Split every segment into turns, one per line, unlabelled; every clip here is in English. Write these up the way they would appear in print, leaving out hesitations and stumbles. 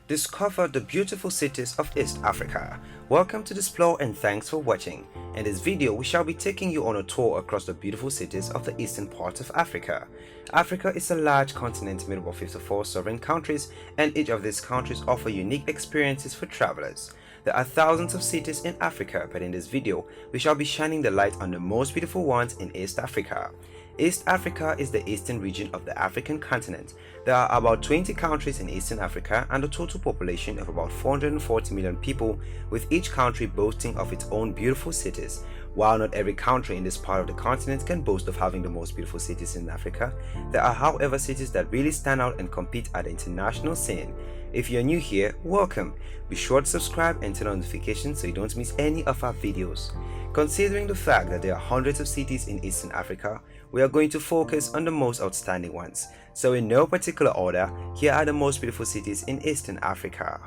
Discover the beautiful cities of East Africa. Welcome to Displore and thanks for watching. In this video, we shall be taking you on a tour across the beautiful cities of the eastern part of Africa. Africa is a large continent made up of 54 sovereign countries, and each of these countries offer unique experiences for travelers. There are thousands of cities in Africa, but in this video, we shall be shining the light on the most beautiful ones in East Africa. East Africa is the eastern region of the African continent. There are about 20 countries in Eastern Africa and a total population of about 440 million people, with each country boasting of its own beautiful cities. While not every country in this part of the continent can boast of having the most beautiful cities in Africa, there are however cities that really stand out and compete at the international scene. If you're new here, welcome. Be sure to subscribe and turn on notifications so you don't miss any of our videos. Considering the fact that there are hundreds of cities in Eastern Africa, we are going to focus on the most outstanding ones. So in no particular order, here are the most beautiful cities in Eastern Africa.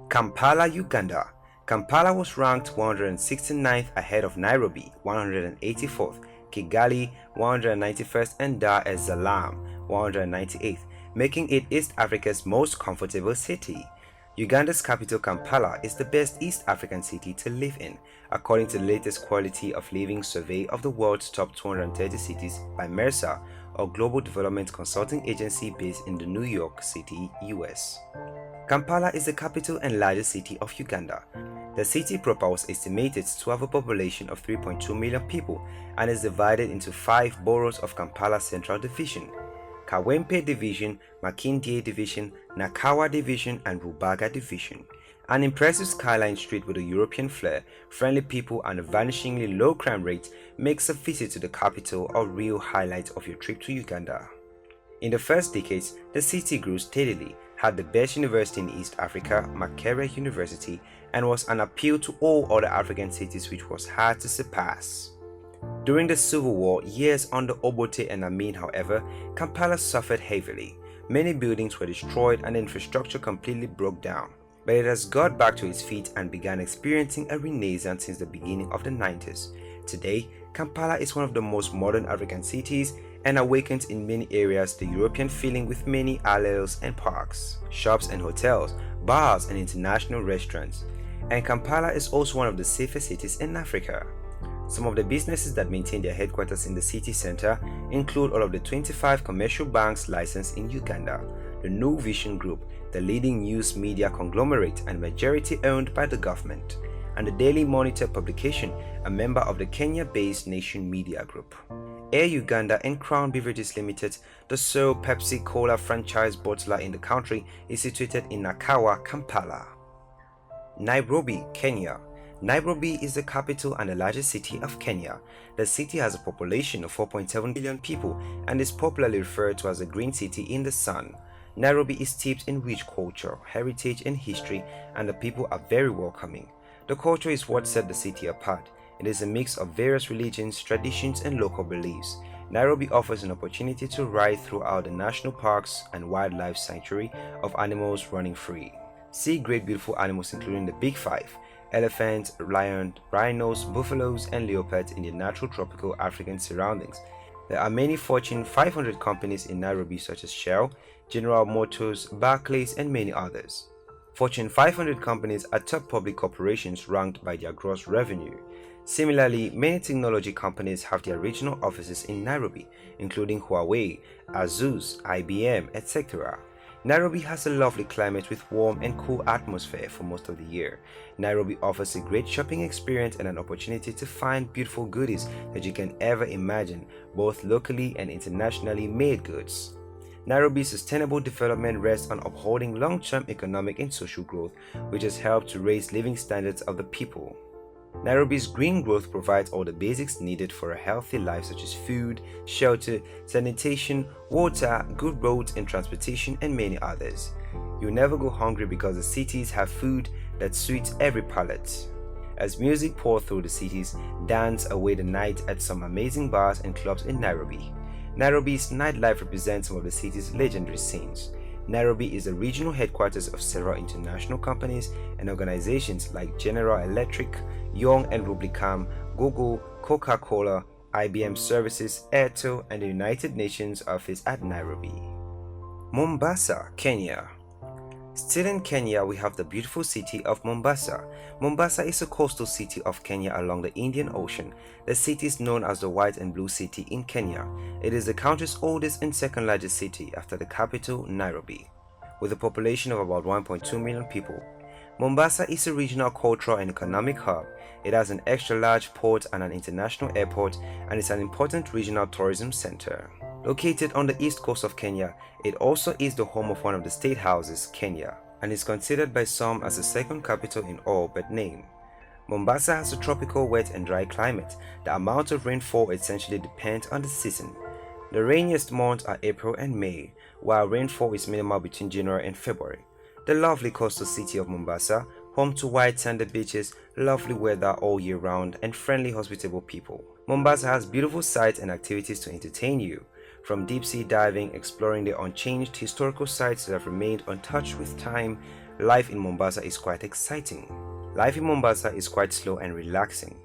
Kampala, Uganda. Kampala was ranked 169th ahead of Nairobi, 184th, Kigali, 191st, and Dar es Salaam, 198th, making it East Africa's most comfortable city. Uganda's capital Kampala is the best East African city to live in, according to the latest quality of living survey of the world's top 230 cities by Mercer, a global development consulting agency based in the New York City, US. Kampala is the capital and largest city of Uganda. The city proper was estimated to have a population of 3.2 million people and is divided into 5 boroughs of Kampala Central Division, Kawempe Division, Makindye Division, Nakawa Division, and Rubaga Division. An impressive skyline street with a European flair, friendly people, and a vanishingly low crime rate makes a visit to the capital a real highlight of your trip to Uganda. In the first decades, the city grew steadily, had the best university in East Africa, Makerere University, and was an appeal to all other African cities which was hard to surpass. During the Civil War, years under Obote and Amin, however, Kampala suffered heavily. Many buildings were destroyed and the infrastructure completely broke down. But it has got back to its feet and began experiencing a renaissance since the beginning of the 90s. Today, Kampala is one of the most modern African cities and awakens in many areas the European feeling with many alleys and parks, shops and hotels, bars and international restaurants. And Kampala is also one of the safest cities in Africa. Some of the businesses that maintain their headquarters in the city center include all of the 25 commercial banks licensed in Uganda, the New Vision Group, the leading news media conglomerate and majority owned by the government, and the Daily Monitor publication, a member of the Kenya-based Nation Media Group. Air Uganda and Crown Beverages Limited, the sole Pepsi Cola franchise bottler in the country, is situated in Nakawa, Kampala. Nairobi, Kenya. Nairobi is the capital and the largest city of Kenya. The city has a population of 4.7 million people and is popularly referred to as a green city in the sun. Nairobi is steeped in rich culture, heritage and history, and the people are very welcoming. The culture is what set the city apart. It is a mix of various religions, traditions and local beliefs. Nairobi offers an opportunity to ride throughout the national parks and wildlife sanctuary of animals running free. See great beautiful animals including the Big Five: elephants, lions, rhinos, buffaloes, and leopards in the natural tropical African surroundings. There are many Fortune 500 companies in Nairobi such as Shell, General Motors, Barclays, and many others. Fortune 500 companies are top public corporations ranked by their gross revenue. Similarly, many technology companies have their regional offices in Nairobi, including Huawei, Asus, IBM, etc. Nairobi has a lovely climate with warm and cool atmosphere for most of the year. Nairobi offers a great shopping experience and an opportunity to find beautiful goodies that you can ever imagine, both locally and internationally made goods. Nairobi's sustainable development rests on upholding long-term economic and social growth, which has helped to raise living standards of the people. Nairobi's green growth provides all the basics needed for a healthy life such as food, shelter, sanitation, water, good roads and transportation, and many others. You'll never go hungry because the cities have food that suits every palate. As music pours through the cities, dance away the night at some amazing bars and clubs in Nairobi. Nairobi's nightlife represents some of the city's legendary scenes. Nairobi is the regional headquarters of several international companies and organizations like General Electric, Young and Rubicam, Google, Coca-Cola, IBM Services, Airtel, and the United Nations office at Nairobi. Mombasa, Kenya. Still in Kenya, we have the beautiful city of Mombasa. Mombasa is a coastal city of Kenya along the Indian Ocean. The city is known as the White and Blue City in Kenya. It is the country's oldest and second largest city after the capital, Nairobi. With a population of about 1.2 million people, Mombasa is a regional cultural and economic hub. It has an extra large port and an international airport, and is an important regional tourism center. Located on the east coast of Kenya, it also is the home of one of the state houses, Kenya, and is considered by some as the second capital in all but name. Mombasa has a tropical wet and dry climate. The amount of rainfall essentially depends on the season. The rainiest months are April and May, while rainfall is minimal between January and February. The lovely coastal city of Mombasa, home to white sandy beaches, lovely weather all year round, and friendly, hospitable people. Mombasa has beautiful sights and activities to entertain you. From deep-sea diving, exploring the unchanged historical sites that have remained untouched with time, life in Mombasa is quite exciting. Life in Mombasa is quite slow and relaxing.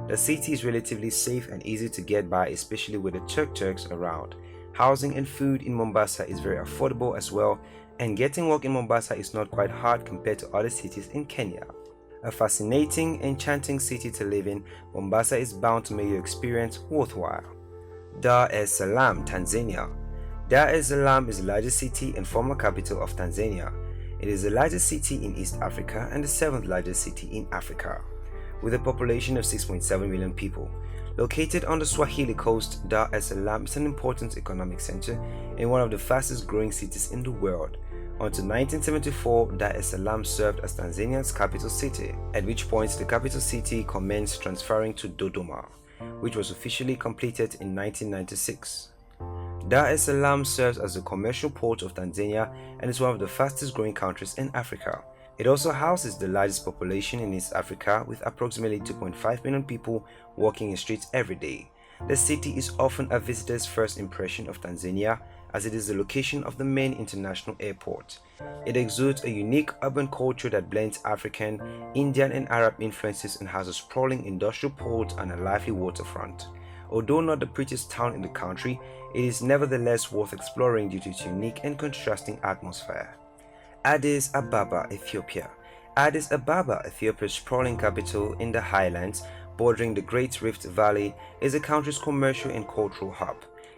The city is relatively safe and easy to get by, especially with the tuk-tuks around. Housing and food in Mombasa is very affordable as well, and getting work in Mombasa is not quite hard compared to other cities in Kenya. A fascinating, enchanting city to live in, Mombasa is bound to make your experience worthwhile. Dar es Salaam, Tanzania. Dar es Salaam is the largest city and former capital of Tanzania. It is the largest city in East Africa and the 7th largest city in Africa, with a population of 6.7 million people. Located on the Swahili coast, Dar es Salaam is an important economic center and one of the fastest growing cities in the world. Until 1974, Dar es Salaam served as Tanzania's capital city, at which point the capital city commenced transferring to Dodoma, which was officially completed in 1996. Dar es Salaam serves as the commercial port of Tanzania and is one of the fastest growing countries in Africa. It also houses the largest population in East Africa, with approximately 2.5 million people walking in streets every day. The city is often a visitor's first impression of Tanzania, as it is the location of the main international airport. It exudes a unique urban culture that blends African, Indian and Arab influences and has a sprawling industrial port and a lively waterfront. Although not the prettiest town in the country, it is nevertheless worth exploring due to its unique and contrasting atmosphere. Addis Ababa, Ethiopia. Addis Ababa, Ethiopia's sprawling capital in the highlands bordering the Great Rift Valley, is the country's commercial and cultural hub.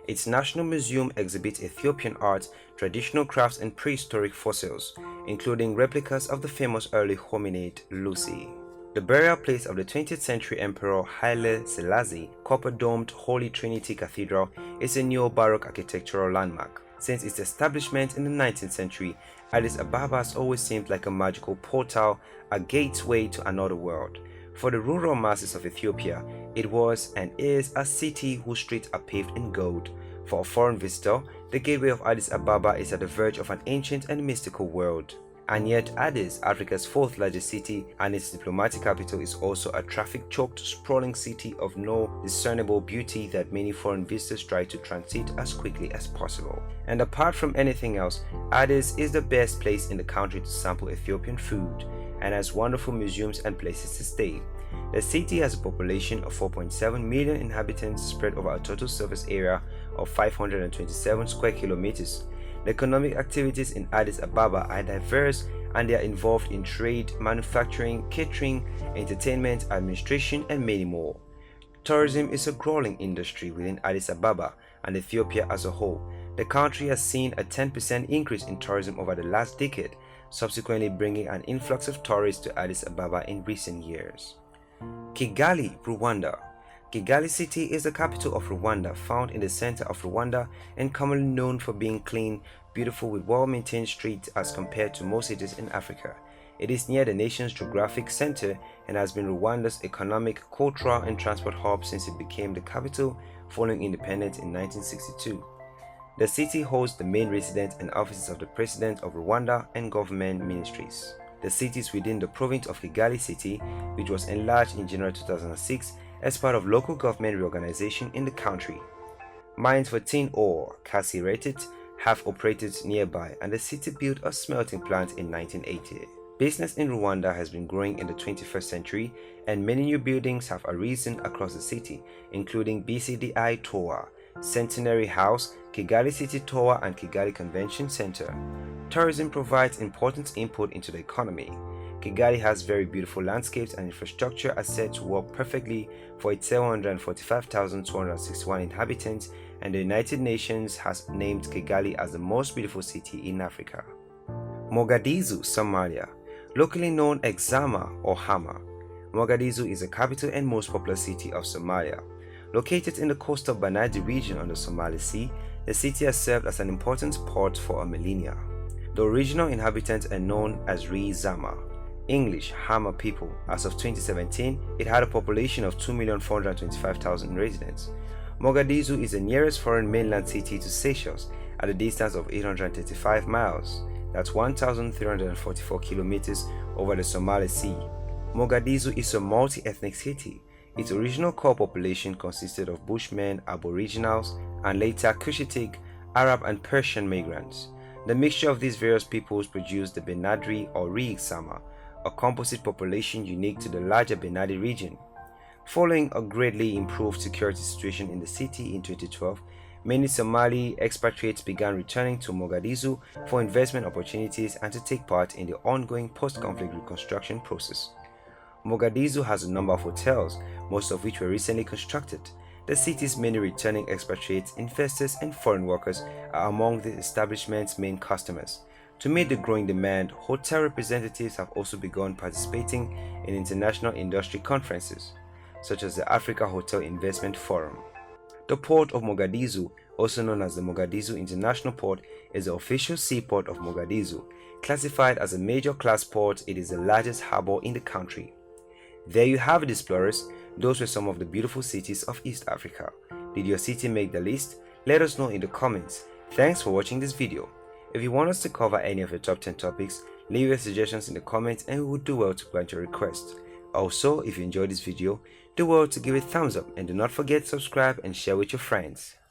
Its national museum exhibits Ethiopian art, traditional crafts and prehistoric fossils, including replicas of the famous early hominid Lucy. The burial place of the 20th century Emperor Haile Selassie, copper-domed Holy Trinity Cathedral, is a neo-Baroque architectural landmark. Since its establishment in the 19th century, Addis Ababa has always seemed like a magical portal, a gateway to another world. For the rural masses of Ethiopia, it was and is a city whose streets are paved in gold. For a foreign visitor, the gateway of Addis Ababa is at the verge of an ancient and mystical world. And yet Addis, Africa's 4th largest city and its diplomatic capital, is also a traffic-choked, sprawling city of no discernible beauty that many foreign visitors try to transit as quickly as possible. And apart from anything else, Addis is the best place in the country to sample Ethiopian food, and has wonderful museums and places to stay. The city has a population of 4.7 million inhabitants spread over a total surface area of 527 square kilometers. The economic activities in Addis Ababa are diverse, and they are involved in trade, manufacturing, catering, entertainment, administration, and many more. Tourism is a growing industry within Addis Ababa and Ethiopia as a whole. The country has seen a 10% increase in tourism over the last decade, subsequently bringing an influx of tourists to Addis Ababa in recent years. Kigali, Rwanda. Kigali City is the capital of Rwanda, found in the center of Rwanda and commonly known for being clean, beautiful with well-maintained streets as compared to most cities in Africa. It is near the nation's geographic center and has been Rwanda's economic, cultural and transport hub since it became the capital following independence in 1962. The city hosts the main residence and offices of the President of Rwanda and government ministries. The city is within the province of Kigali City, which was enlarged in January 2006 as part of local government reorganization in the country. Mines for tin ore, carcerated, have operated nearby, and the city built a smelting plant in 1980. Business in Rwanda has been growing in the 21st century, and many new buildings have arisen across the city, including BCDI Tower, Centenary House, Kigali City Tower and Kigali Convention Center. Tourism provides important input into the economy. Kigali has very beautiful landscapes and infrastructure are said to work perfectly for its 745,261 inhabitants, and the United Nations has named Kigali as the most beautiful city in Africa. Mogadishu, Somalia. Locally known as Zama or Hama, Mogadishu is the capital and most populous city of Somalia. Located in the coastal Banadi region on the Somali Sea, the city has served as an important port for a millennia. The original inhabitants are known as Zama, English Hama people. As of 2017, it had a population of 2,425,000 residents. Mogadishu is the nearest foreign mainland city to Seychelles at a distance of 835 miles. That's 1,344 kilometers over the Somali Sea. Mogadishu is a multi-ethnic city. Its original core population consisted of Bushmen, Aboriginals, and later Cushitic, Arab and Persian migrants. The mixture of these various peoples produced the Benadri or Sama, a composite population unique to the larger Benadi region. Following a greatly improved security situation in the city in 2012, many Somali expatriates began returning to Mogadishu for investment opportunities and to take part in the ongoing post-conflict reconstruction process. Mogadishu has a number of hotels, most of which were recently constructed. The city's many returning expatriates, investors, and foreign workers are among the establishment's main customers. To meet the growing demand, hotel representatives have also begun participating in international industry conferences, such as the Africa Hotel Investment Forum. The port of Mogadishu, also known as the Mogadishu International Port, is the official seaport of Mogadishu. Classified as a major class port, it is the largest harbor in the country. There you have it, explorers. Those were some of the beautiful cities of East Africa. Did your city make the list? Let us know in the comments. Thanks for watching this video. If you want us to cover any of your top 10 topics, leave your suggestions in the comments and we would do well to grant your request. Also, if you enjoyed this video, do well to give it a thumbs up and do not forget to subscribe and share with your friends.